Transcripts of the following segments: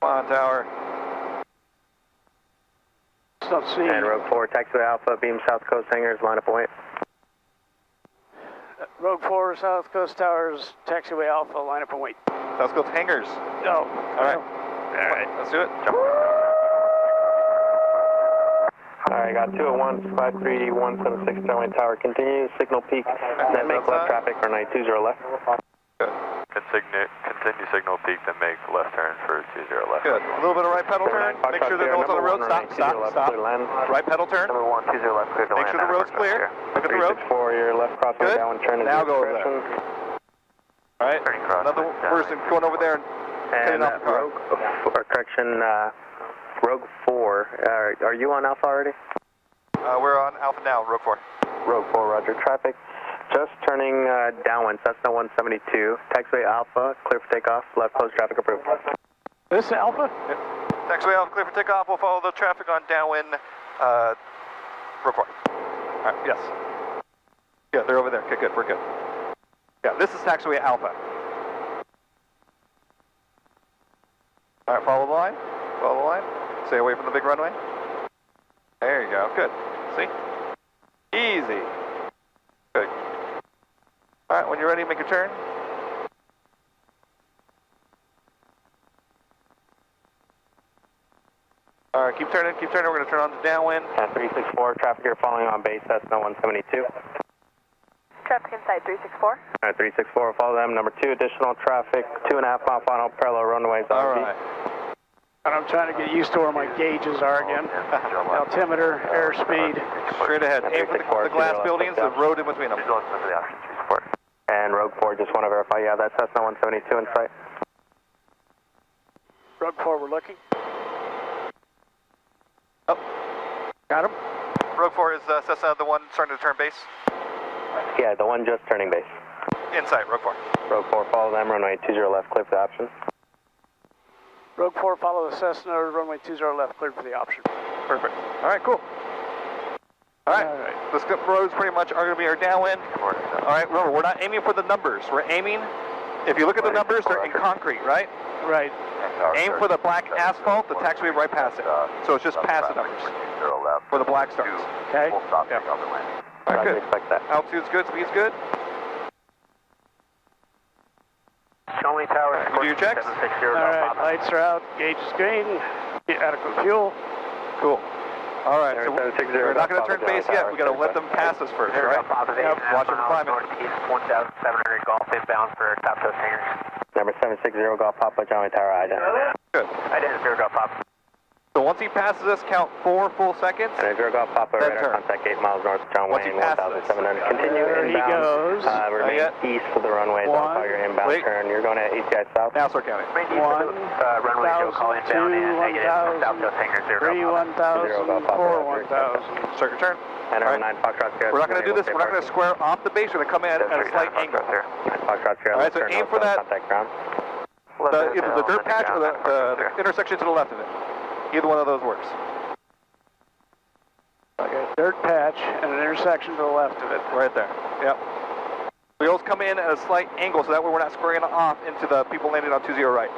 On tower. Don't see. And Rogue 4, taxiway Alpha, beam South Coast hangars, line up and wait. Rogue 4, South Coast Towers, taxiway Alpha, line up and wait. South Coast hangars. No. All right. All right, let's do it. Jump. All right, got 2 at 1, 53176 runway tower, continue, signal peak, then make left traffic for 920 left. Good. Continue signal peak, then make left turn for 20 left. Good. A little bit of right pedal turn. Make sure there's no one's on the road. Stop. Right pedal turn. Number 1, 20 left, clear to land. Make sure the road's clear. Look at the road. 364, your left crossing Good. down, turn in Now your go over there. direction. All right. Another person going over there and cutting off the car. Rogue 4, are you on Alpha already? We're on Alpha now, Rogue 4. Rogue 4, roger. Traffic just turning downwind, Cessna 172. Taxiway Alpha, clear for takeoff. Left post traffic approved. This is Alpha? Yep. Taxiway Alpha, clear for takeoff. We'll follow the traffic on downwind, Rogue 4. All right, yes. Yeah, they're over there. Okay, good. We're good. Yeah, this is taxiway Alpha. All right, follow the line. Follow the line. Stay away from the big runway. There you go. Good. See? Easy. Good. All right, when you're ready, make a turn. All right, keep turning, keep turning. We're going to turn on to downwind. 364, traffic here following on base, Cessna 172. Traffic inside 364. All right, 364, follow them. Number 2, additional traffic, 2.5 mile final parallel runways. All right. And I'm trying to get used to where my gauges are again. Altimeter, airspeed. Straight ahead. Aim for the glass buildings, the road in between them. And Rogue 4, just want to verify, yeah, that's Cessna 172 in sight. Rogue 4, we're looking. Oh. Got him. Rogue 4 is Cessna, the one starting to turn base. Yeah, the one just turning base. Inside, Rogue 4. Rogue 4, follow them, runway 20 left, clear for the option. Rogue 4, follow the Cessna, runway 20 left, cleared for the option. Perfect. All right, cool. All right. The roads pretty much are going to be our downwind. All right, remember, we're not aiming for the numbers. We're aiming, if you look at the numbers, they're in concrete, right? Right. Aim for the black asphalt, the taxiway right past it. So it's just past the numbers. For the black stars. Okay. Yeah. All right, good. Expect that. Altitude's good, speed's good. Only tower. You do your checks? All right, lights are out, gauge is green, adequate fuel. Cool. All right, so we're not going to turn base yet. We got to let them pass us first, right? Yep. Watch them climbing. Northeast 1,700 Golf inbound for South Coast hangars. Number 760 Golf Papa, Johnny Tower, Ida. Good. Identity Golf Pop. So once he passes us, count 4 full seconds. And Golf Papa, Then radar turn. contact 8 miles north of John Once he Wayne, passes 1,700. us. Continue There he inbound. goes. Remain yet. east of the runway. One. Don't follow your inbound Wait. turn. You're going at ATI south. Now start counting. One, Runway Joe, call inbound and negative South Coast hangars 0 3, 1,000, 4, 1,000. Start your turn. And All right. 9 Foxtrot Sierra. We're not going to do this. We're not going to square off the base. We're going to come in at a slight angle. 9 Foxtrot Sierra. All right, so turn aim north, for that. Contact ground. Either the dirt patch or the intersection to the left of it. Either one of those works. Okay, dirt patch and an intersection to the left of it. Right there. Yep. Wheels come in at a slight angle, so that way we're not squaring off into the people landing on 20 right.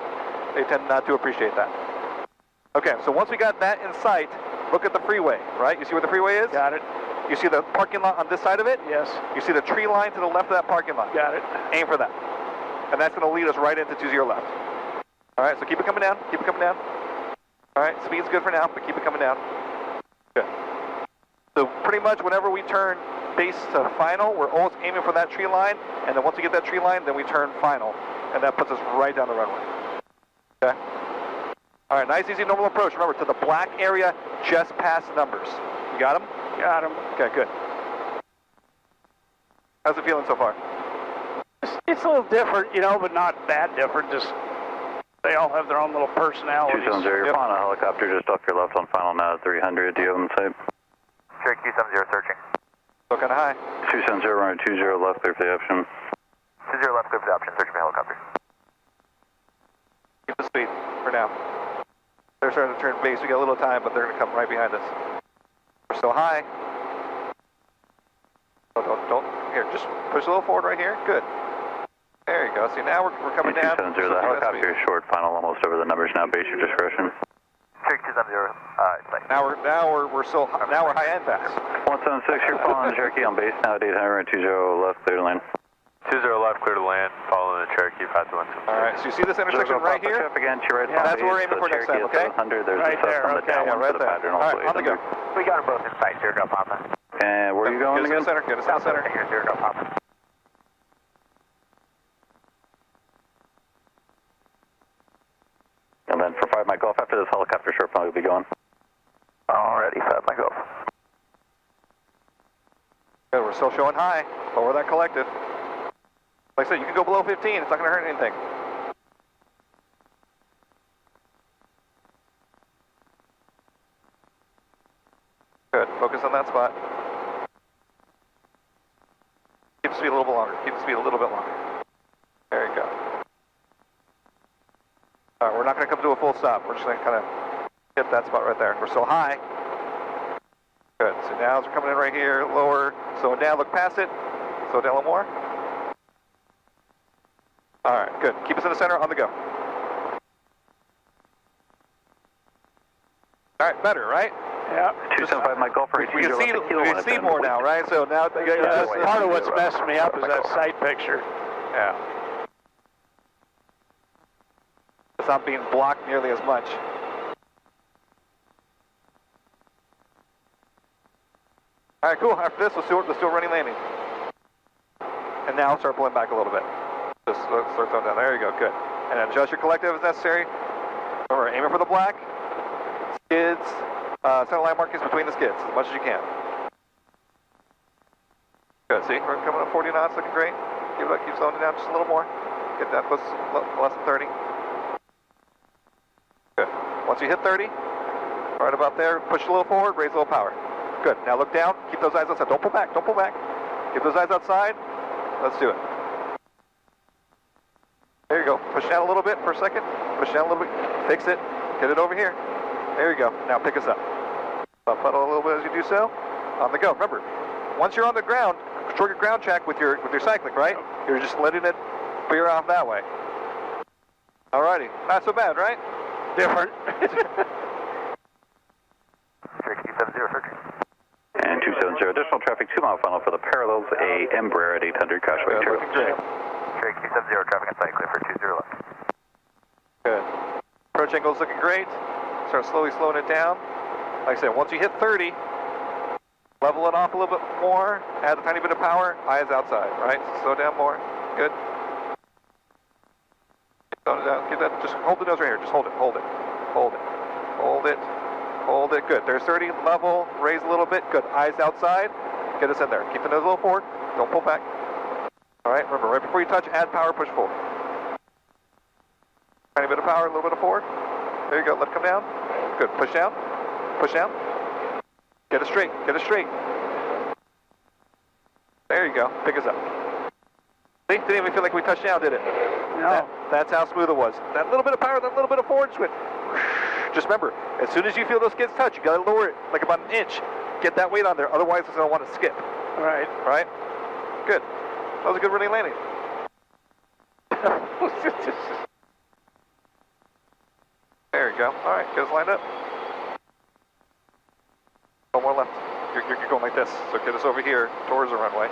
They tend not to appreciate that. Okay, so once we got that in sight, look at the freeway, right? You see where the freeway is? Got it. You see the parking lot on this side of it? Yes. You see the tree line to the left of that parking lot? Got it. Aim for that. And that's going to lead us right into 20 left. All right, so keep it coming down. Keep it coming down. All right, speed's good for now, but keep it coming down. Good. So pretty much whenever we turn base to final, we're always aiming for that tree line, and then once we get that tree line, then we turn final, and that puts us right down the runway. Okay? All right, nice, easy, normal approach. Remember, to the black area, just past numbers. You got them? Got him. Okay, good. How's it feeling so far? It's a little different, you know, but not that different. Just they all have their own little personalities. 270, you're flying a helicopter just off your left on final now at 300. Do you have them in sight? Cherokee 70 searching. Still kind of high. 270, runway 20 left, clear for the option. 20 left, clear for the option. Search for helicopter. Keep the speed for now. They're starting to turn base. We got a little time, but they're going to come right behind us. We're still high. Don't. Here, just push a little forward right here. Good. There you go. go. See, now we're coming down. 270, the helicopter is short, final almost over the numbers now, base your discretion. Cherokee 270, Now we're high end fast. 176, you're following the Cherokee on base now at 800 and 20 left, clear to land. 20 left, clear to land, following the Cherokee, path to 176. All right, so you see this intersection right here? Up again to your right, That's what we're aiming for next time, okay? 100, there's Right a there, on the okay. down Yeah, one right for the there. pattern, All also right, on the go. We got them both in sight, zero go Papa. And where are you going Get us in again? the center, get us in the center. Here, zero go Papa. And then for 5 Mike Golf, after this helicopter short plan will be going. Alrighty, 5 Mike Golf. Good, we're still showing high. Lower that collective. Like I said, you can go below 15. It's not going to hurt anything. Good. Focus on that spot. Keep the speed a little bit longer. Keep the speed a little bit longer. There you go. All right, we're not going to come to a full stop. We're just going to kind of hit that spot right there. We're still high. Good. So now as we're coming in right here, lower. Slow it down. Look past it. Slow it down a little more. All right, good. Keep us in the center, on the go. All right, better, right? Yeah. 275 Mike Golf, We can see more now, right? So now, That's part of what's messing me up is that sight picture. yeah. It's not being blocked nearly as much. All right, cool. After this, let's do a running landing. And now start pulling back a little bit. Just start throwing down. There you go. Good. And adjust your collective as necessary. Remember, aiming for the black. Skids. Center line markings between the skids as much as you can. Good. See, we're coming up 40 knots. Looking great. Keep slowing it down just a little more. Get down close, less than 30. Good. Once you hit 30, right about there, push a little forward, raise a little power. Good. Now look down. Keep those eyes outside. Don't pull back. Don't pull back. Keep those eyes outside. Let's do it. There you go. Push down a little bit for a second. Push down a little bit. Fix it. Get it over here. There you go. Now pick us up. Puddle a little bit as you do so. On the go. Remember, once you're on the ground, short your ground check with your cyclic, right? You're just letting it veer off that way. Alrighty. Not so bad, right? Different. Cherokee 270, Cherokee. And 270, additional traffic, 2 mile final for the parallels, a Embraer at 800, Cautionway Good. Looking great. Cherokee 270, traffic in sight, clear for 20 left. Good. Approach angle's looking great. Start slowly slowing it down. Like I said, once you hit 30, level it off a little bit more, add a tiny bit of power, eyes outside, right? Slow down more. Good. Slow it down. Get that. Just hold the nose right here. Just hold it. Hold it. Hold it. Hold it. Hold it. Good. There's 30. Level. Raise a little bit. Good. Eyes outside. Get us in there. Keep the nose a little forward. Don't pull back. All right. Remember, right before you touch, add power, push forward. Tiny bit of power, a little bit of forward. There you go. Let it come down. Good. Push down. Push down. Get it straight. Get it straight. There you go. Pick us up. See? Didn't even feel like we touched down, did it? No. That's how smooth it was. That little bit of power, that little bit of forward, just went. Just remember, as soon as you feel those skids touch, you got to lower it like about an inch. Get that weight on there. Otherwise, it's going to want to skip. Right. Right? Good. That was a good running landing. There you go. All right, get us lined up. One more left. You're going like this, so get us over here towards the runway.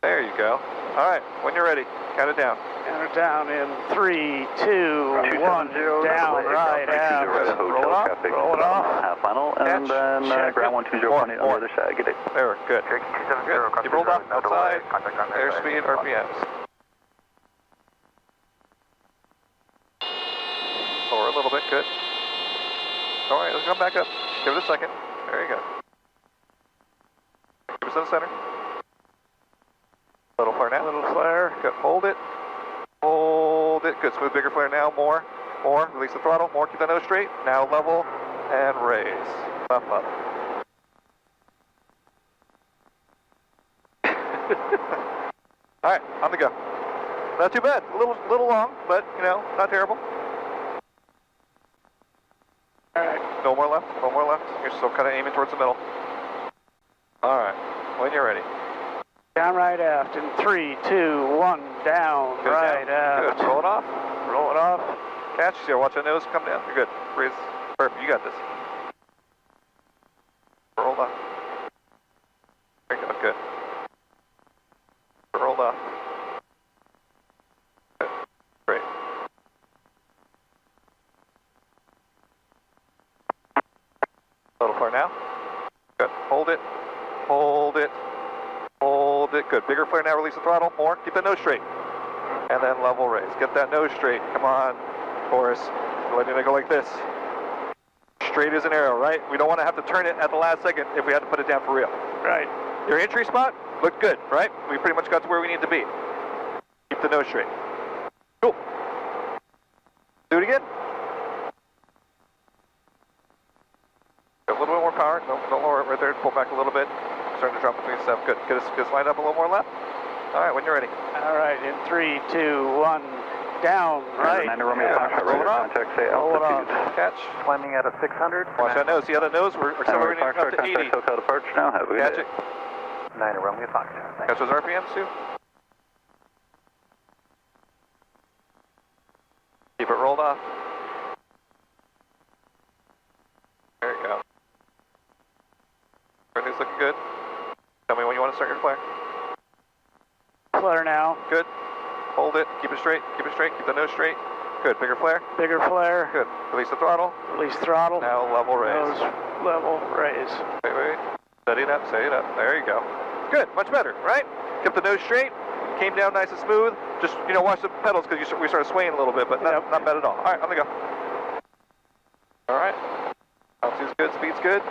There you go. All right, when you're ready, count it down. Count it down in 3, 2, 1. Down, right, out. Roll it off. Roll it off. Half final, and Catch. then ground 120 on the other side. Get it. There, good. Cherokee 270, Good. You rolled off outside. Contact on Airspeed, RPMs. Lower a little bit, good. All right, let's come back up. Give it a second. There you go. Keep us in the center. Little flare now. Little flare. Good. Hold it. Hold it. Good. Smooth, bigger flare now. More. More. Release the throttle. More. Keep that nose straight. Now level and raise. Left level. All right, on the go. Not too bad. A little long, but you know, not terrible. All right. No more left. No more left. You're still kind of aiming towards the middle. All right. When you're ready. Down, right, aft in 3, 2, 1. Down, Good right, down. Catch, see, watch that nose come down. You're good. Raise. Perfect, you got this. Roll off. There you go, good. Roll off. Good. Great. Little flare now. Good. Hold it. Hold it. Hold it. Good. Bigger flare now. Release the throttle. More. Keep the nose straight. And then level raise. Get that nose straight. Come on, Horace. Letting it go like this. Straight as an arrow, right? We don't want to have to turn it at the last second if we had to put it down for real. Right. Your entry spot looked good, right? We pretty much got to where we need to be. Keep the nose straight. Cool. Do it again. A little bit more power. No, lower it right there. Pull back a little bit. Starting to drop between stuff. Good. Get us lined up a little more left. All right, when you're ready. All right, in 3, 2, 1, down, right. 9 Romeo Foxtrot, Roll it radar off. contact, say Roll it off. altitude. Catch. Climbing at a 600. Watch that nose. See how that nose? We're accelerating up Foxtrot, to 80. contact hotel departure now. Have a good Catch day. it. 9 Romeo Foxtrot. Thanks. Catch those RPMs too. Keep it rolled off. There you go. Everything's looking good. Tell me when you want to start your flare. Flare now. Good. Hold it. Keep it straight. Keep it straight. Keep the nose straight. Good. Bigger flare. Bigger flare. Good. Release the throttle. Release throttle. Now level raise. Nose level raise. Wait. Steady it up. Steady it up. There you go. Good. Much better, right? Kept the nose straight. Came down nice and smooth. Just, watch the pedals because we started swaying a little bit, but not bad at all. All right, on the go. All right. Altitude's good. Speed's good.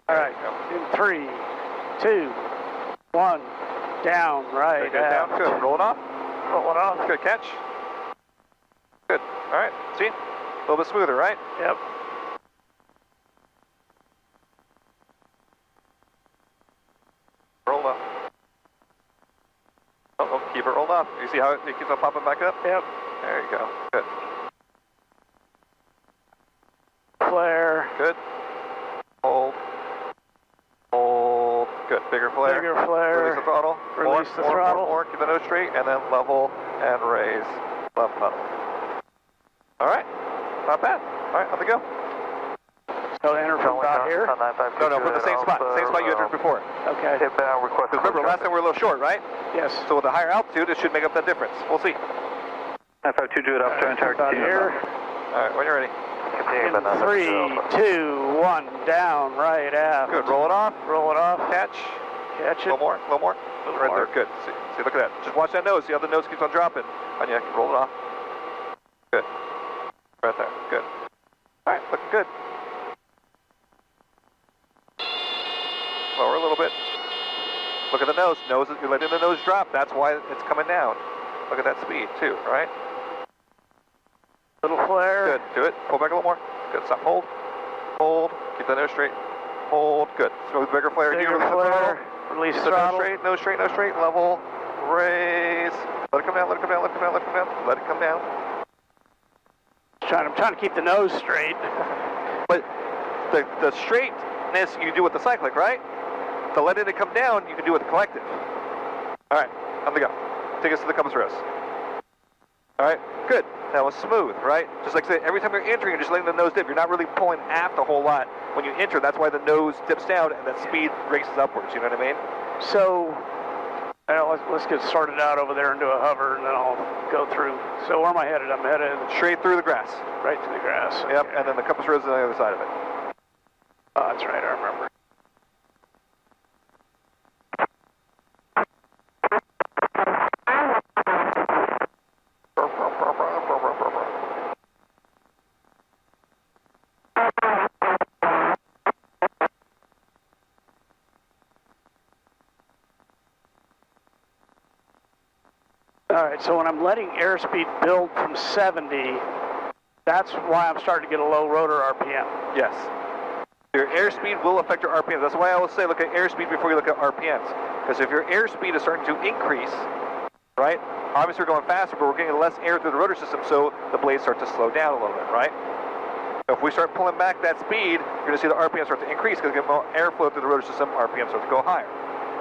All right, in 3, 2, 1, down, right, Good, down, good. Roll it off. Roll it off. Good catch. Good. All right. See? A little bit smoother, right? Yep. Roll off. Oh, keep it rolled off. You see how it keeps on popping back up? Yep. There you go. Good. Flare. Good. Hold. Hold. Good. Bigger flare. Bigger flare. Release the throttle. Release the throttle. More. Keep the nose straight, and then level and raise. Left pedal. All right. Not bad. All right, on the go. So enter from about here? No, from the same spot. Same spot you entered before. Okay. Because remember, last time we were a little short, right? Yes. So with the higher altitude, it should make up that difference. We'll see. 952, do it up to entire About here. All right, when you're ready. In 3, 2, 1, down, right, aft. Good. Roll it off. Roll it off. Catch. Catch A it. little more. Right there. Good. See, look at that. Just watch that nose. See how the nose keeps on dropping on you. Roll it off. Good. Right there. Good. All right, looking good. Lower a little bit. Look at the nose. You're letting the nose drop. That's why it's coming down. Look at that speed too, right? Little flare. Good. Do it. Pull back a little more. Good. Stop. Hold. Hold. Keep the nose straight. Hold. Good. Smooth, bigger flare. Bigger Release flare. Release the throttle. nose straight. Level. Raise. Let it come down. Let it come down. Let it come down. Let it come down. Let it come down. I'm trying to keep the nose straight. But the straightness you do with the cyclic, right? To letting it come down, you can do with the collective. All right, on the go. Take us to the compass rose. All right, good. That was smooth, right? Just like I said, every time you're entering, you're just letting the nose dip. You're not really pulling aft a whole lot. When you enter, that's why the nose dips down and that speed races upwards. You know what I mean? So, let's get started out over there and do a hover, and then I'll go through. So where am I headed? I'm headed Straight through the grass. right to the grass. Yep, Okay. and then the compass rose is on the other side of it. Oh, that's right, I remember. All right, so when I'm letting airspeed build from 70, that's why I'm starting to get a low rotor RPM. Yes. Your airspeed will affect your RPMs. That's why I always say look at airspeed before you look at RPMs. Because if your airspeed is starting to increase, right? Obviously we're going faster, but we're getting less air through the rotor system, so the blades start to slow down a little bit, right? So if we start pulling back that speed, you're going to see the RPM start to increase because you get more airflow through the rotor system, RPMs start to go higher.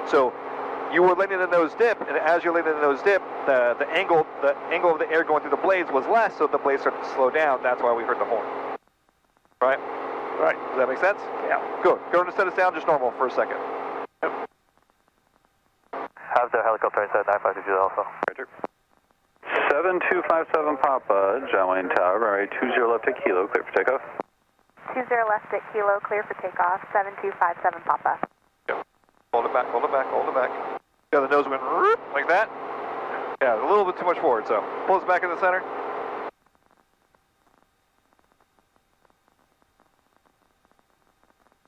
So you were letting the nose dip, and as you're letting the nose dip, the angle of the air going through the blades was less, so the blades started to slow down. That's why we heard the horn. Right? Right. Does that make sense? Yeah. Good. Go ahead and set us down just normal for a second. Have the helicopter inside 952 Alpha. Roger. 7257 Papa, John Wayne Tower, runway 20 left at Kilo, clear for takeoff. 20 left at Kilo, clear for takeoff, 7257 Papa. Hold it back, hold it back, hold it back. Yeah, the nose went like that. Yeah, a little bit too much forward, so pull us back in the center.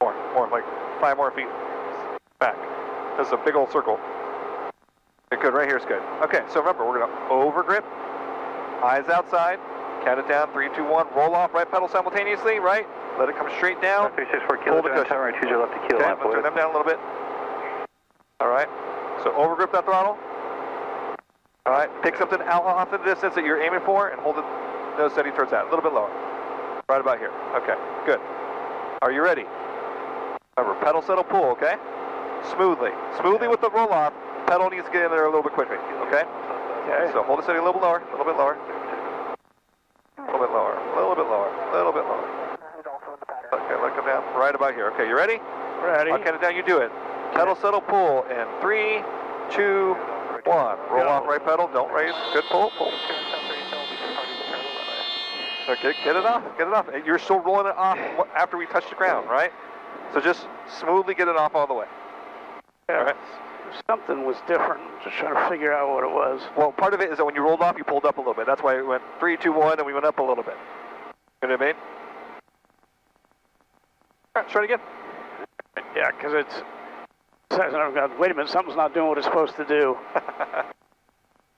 More, like 5 more feet back. That's a big old circle. Okay, good, right here is good. Okay, so remember, we're going to over grip, eyes outside, count it down, 3, 2, 1, roll off right pedal simultaneously, right? Let it come straight down. 364 Kilo, John Tower, 20 left at Kilo. Okay, let's turn them down a little bit. All right, so over grip that throttle. All right, pick something out off the distance that you're aiming for and hold it nose steady towards that, a little bit lower. Right about here. Okay, good. Are you ready? Remember, pedal, settle, pull, okay? Smoothly. Smoothly with the roll off. Pedal needs to get in there a little bit quickly, okay? Okay. So hold it steady a little bit lower, a little bit lower. A little bit lower, a little bit lower, a little bit lower. Okay, let it come down right about here. Okay, you ready? Ready. I'll count it down, you do it. Pedal, settle, pull, and 3, 2, 1. Roll off right pedal, don't raise. Good pull, pull. Okay, get it off, get it off. You're still rolling it off after we touch the ground, right? So just smoothly get it off all the way. Yeah. All right. Something was different. Just trying to figure out what it was. Well, part of it is that when you rolled off, you pulled up a little bit. That's why it went 3, 2, 1, and we went up a little bit. You know what I mean? All right, try it again. Yeah, because it's... Wait a minute, something's not doing what it's supposed to do.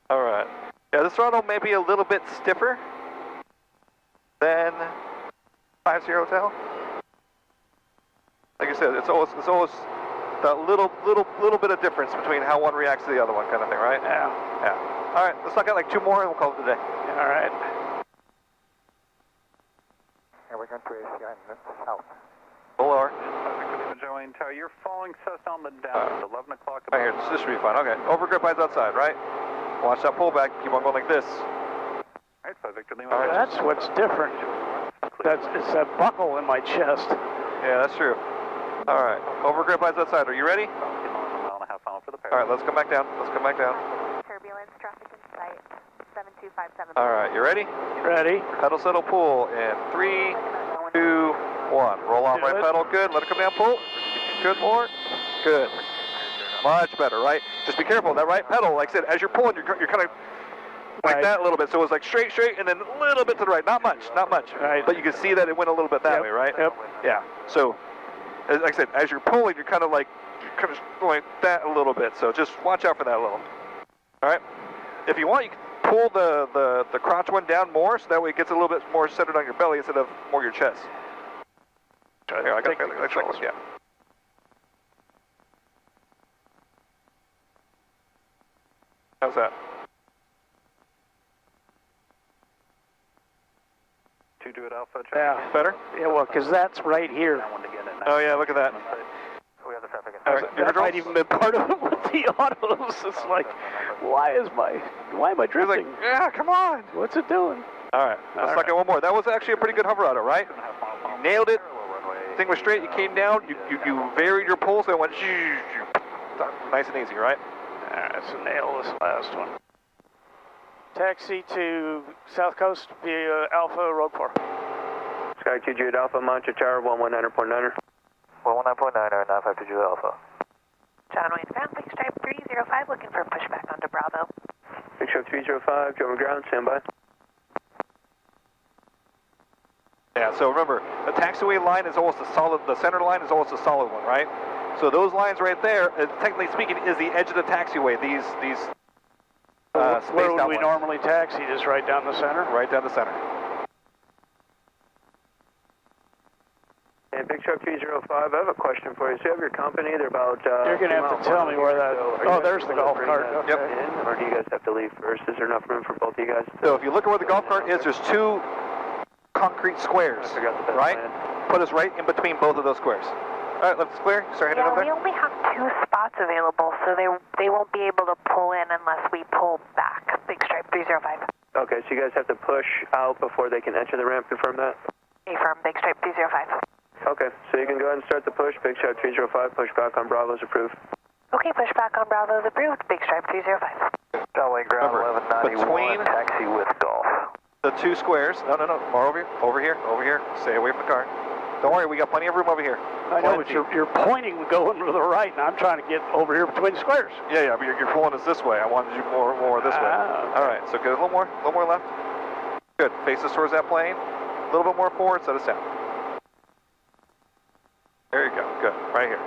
All right. Yeah, this throttle may be a little bit stiffer than 50 Hotel. Like I said, it's always that little bit of difference between how one reacts to the other one, kind of thing, right? Yeah. Yeah. All right, let's knock out like 2 more and we'll call it a day. All right. Here we're going to south. A little lower. John Wayne Tower, you're following Cessna on the down, 11 o'clock. Right here, this should be fine. Okay, over grip eyes outside, right? Watch that pullback. Keep on going like this. All right, so Victor Lima. All right. That's what's different. It's that buckle in my chest. Yeah, that's true. All right, over grip eyes outside. Are you ready? Mile and a half final for the pair. All right, let's come back down. Let's come back down. Turbulence, traffic in sight, 7257. All right, you ready? Ready? Pedal, settle, pull, and 3, 2, 1. Roll off right pedal. Good. Let it come down. Pull. Good. More. Good. Much better, right? Just be careful. That right pedal, like I said, as you're pulling, you're kind of like Right. that a little bit. So it's like straight, and then a little bit to the right. Not much. Right. But you can see that it went a little bit that way, right? Yep. Yeah. So, like I said, as you're pulling, you're kind of going like that a little bit. So just watch out for that a little. All right. If you want, you can pull the crotch one down more, so that way it gets a little bit more centered on your belly instead of more your chest. Here, I got the checklist. Yeah. How's that? 2 at Alpha. Yeah. Better? Yeah, well, because that's right here. Oh yeah, look at that. We have the traffic All right, That might even be part of it with the autos. It's like, why am I You're like, drifting? yeah, come on. What's it doing? All right, let's knock out one more. That was actually a pretty good hover auto, right? You nailed it. Thing was straight. You came down. You varied your pull, so it went nice and easy, right? Let's nail this last one. Taxi to South Coast via Alpha Road 4. Sky 2 at Alpha, Mantra Tower, 119.9er. 119.9 or 952 Alpha. John Wayne ground, big stripe 305, looking for pushback onto Bravo. Big Shark 305, German ground, stand by. Yeah. So remember, the taxiway line is almost a solid. The center line is almost a solid one, right? So those lines right there, technically speaking, is the edge of the taxiway. These Where spaced would out we ones. normally taxi? Just right down the center? Right down the center. And Big Shark 305, I have a question for you. So you have your company, they're about... You're going to have to tell me where that... Oh, there's the golf cart. Yep. Okay. Or do you guys have to leave first? Is there enough room for both of you guys? So if you look at where the golf cart is, there's 2 concrete squares, I forgot the best right? plan. Put us right in between both of those squares. All right, left is clear. Start heading Yeah, over we there. only have 2 spots available, so they won't be able to pull in unless we pull back. Big Stripe 305. Okay, so you guys have to push out before they can enter the ramp, confirm that? Affirm, Big Stripe 305. Okay, so you can go ahead and start the push. Big Stripe 305, push back on Bravo's approved. Okay, push back on Bravo is approved. Big Stripe 305. Downwind ground Remember, 1191, between- taxi with golf. The 2 squares. No. More over here. Over here. Stay away from the car. Don't worry, we got plenty of room over here. I know, but you're pointing going to the right, and I'm trying to get over here between the squares. Yeah, but you're pulling us this way. I wanted you more this way. Okay. All right, so good. A little more left. Good. Face us towards that plane. A little bit more forward. Set us down. There you go. Good. Right here.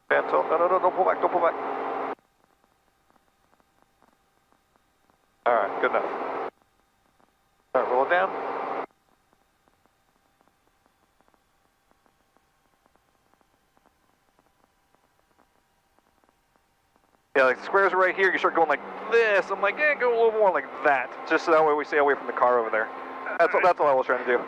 Cancel. No, don't pull back. Don't pull back. All right, good enough. All right, roll it down. Yeah, like the squares are right here. You start going like this. I'm like, go a little more like that. Just so that way we stay away from the car over there. That's all I was trying to do.